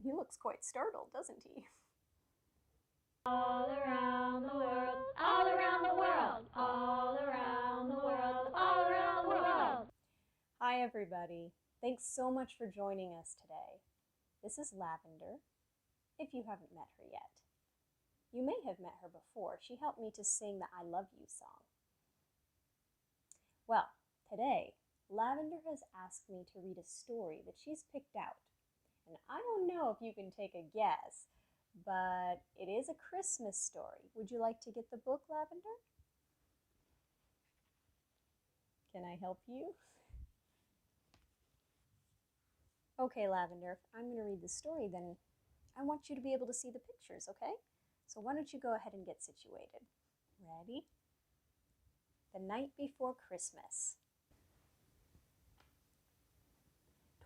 He looks quite startled, doesn't he? All around the world, all around the world, all around the world, all around the world. Hi everybody. Thanks so much for joining us today. This is Lavender, if you haven't met her yet. You may have met her before. She helped me to sing the I Love You song. Well, today, Lavender has asked me to read a story that she's picked out. And I don't know if you can take a guess, but it is a Christmas story. Would you like to get the book, Lavender? Can I help you? Okay, Lavender, if I'm going to read the story, then I want you to be able to see the pictures, okay? So why don't you go ahead and get situated. Ready? The night before Christmas.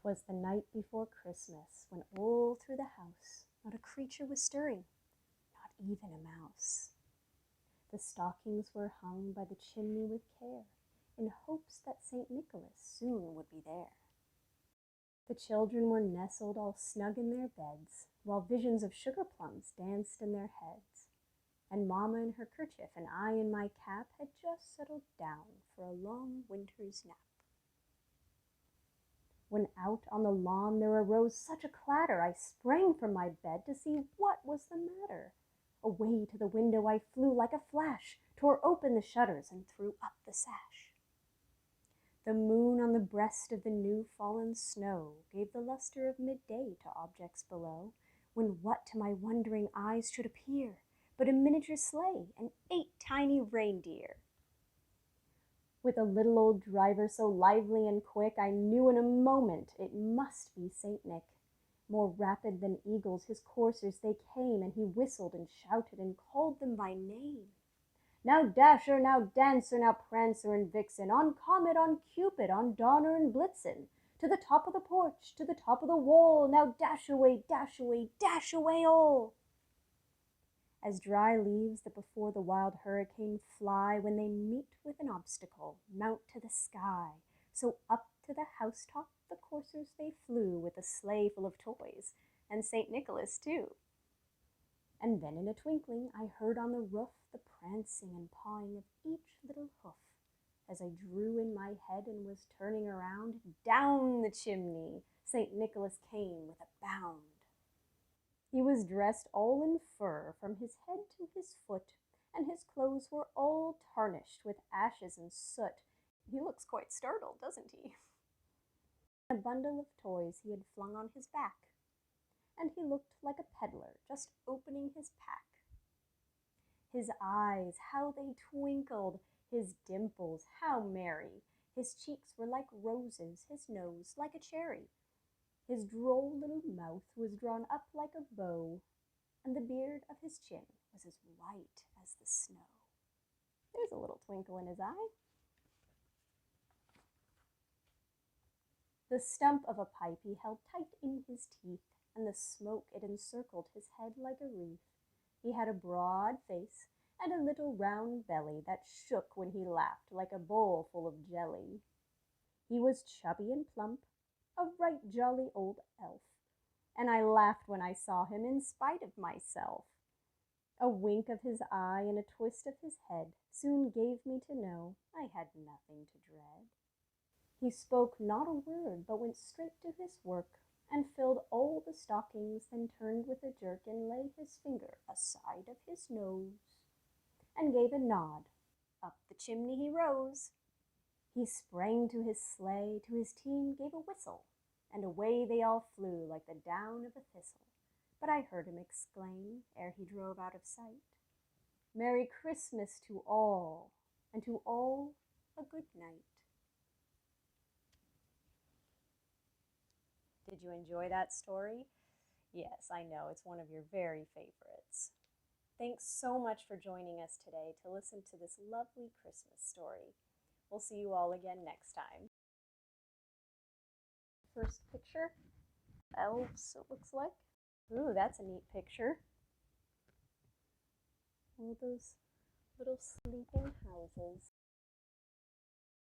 'Twas the night before Christmas, when all through the house not a creature was stirring, not even a mouse. The stockings were hung by the chimney with care, in hopes that St. Nicholas soon would be there. The children were nestled all snug in their beds, while visions of sugar plums danced in their heads. And Mamma in her kerchief and I in my cap had just settled down for a long winter's nap. When out on the lawn there arose such a clatter, I sprang from my bed to see what was the matter. Away to the window I flew like a flash, tore open the shutters and threw up the sash. The moon on the breast of the new-fallen snow gave the luster of midday to objects below, when what to my wondering eyes should appear but a miniature sleigh and 8 tiny reindeer. With a little old driver so lively and quick, I knew in a moment it must be St. Nick. More rapid than eagles his coursers they came, and he whistled and shouted and called them by name. Now Dasher, now Dancer, now Prancer and Vixen, on Comet, on Cupid, on Donner and Blitzen, to the top of the porch, to the top of the wall, now dash away, dash away all. As dry leaves that before the wild hurricane fly, when they meet with an obstacle, mount to the sky, so up to the housetop the coursers they flew, with a sleigh full of toys, and St. Nicholas too. And then in a twinkling I heard on the roof the prancing and pawing of each little hoof. As I drew in my head and was turning around, down the chimney St. Nicholas came with a bound. He was dressed all in fur from his head to his foot, and his clothes were all tarnished with ashes and soot. He looks quite startled, doesn't he? A bundle of toys he had flung on his back, and he looked like a peddler just opening his pack. His eyes, how they twinkled, his dimples, how merry. His cheeks were like roses, his nose like a cherry. His droll little mouth was drawn up like a bow, and the beard of his chin was as white as the snow. There's a little twinkle in his eye. The stump of a pipe he held tight in his teeth, and the smoke it encircled his head like a wreath. He had a broad face and a little round belly that shook when he laughed like a bowl full of jelly. He was chubby and plump, a right jolly old elf, and I laughed when I saw him in spite of myself. A wink of his eye and a twist of his head soon gave me to know I had nothing to dread. He spoke not a word, but went straight to his work, and filled all the stockings, then turned with a jerk and laid his finger aside of his nose, and gave a nod. Up the chimney he rose. He sprang to his sleigh, to his team gave a whistle, and away they all flew like the down of a thistle. But I heard him exclaim, ere he drove out of sight, Merry Christmas to all, and to all a good night. Did you enjoy that story? Yes, I know, it's one of your very favorites. Thanks so much for joining us today to listen to this lovely Christmas story. We'll see you all again next time. First picture, elves it looks like. Ooh, that's a neat picture. All those little sleeping houses.